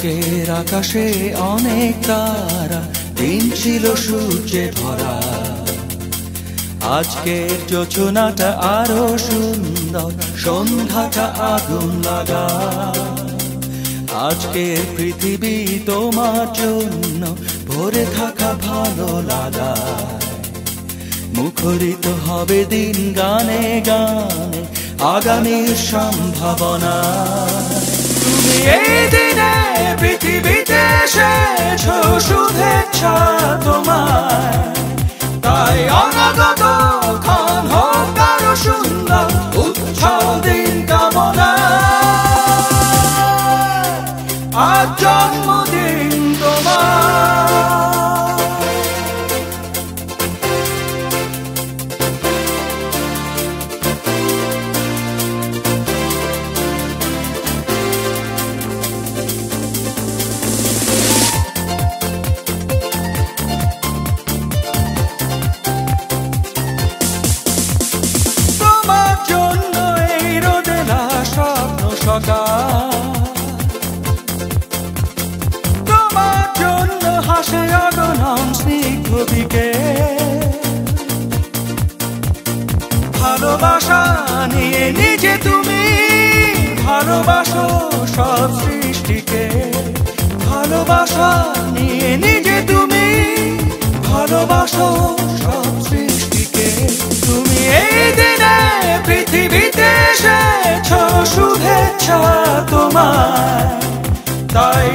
আজকের আকাশে অনেক তারা, দিন ছিল সূর্যে ভরা। আজকের যোজনাটা আরো সুন্দর, সন্ধ্যাটা আগুন লাগা। আজকের পৃথিবী তোমার জন্য ভরে থাকা ভালো লাগা। মুখরিত হবে দিন গানে গানে, আগামীর সম্ভাবনা। তুমি এই দিনে পৃথিবীতে এসেছো, শুভেচ্ছা তোমায়। তাই অনাগত ক্ষণ হোক আরো সুন্দর, উৎসব দিন কামনা। আজ জন্মদিন তোমার। তোমার জন্য হাসে অগণন স্নিগ্ধ বিকেল। ভালোবাসা নিয়ে নিজে তুমি ভালোবাসো সব সৃষ্টিকে। ভালোবাসা নিয়ে নিজে তুমি ভালোবাসো সব সৃষ্টিকে। তুমি এই দিনে পৃথিবীতে এসেছো, শুভেচ্ছা তোমায়। তাই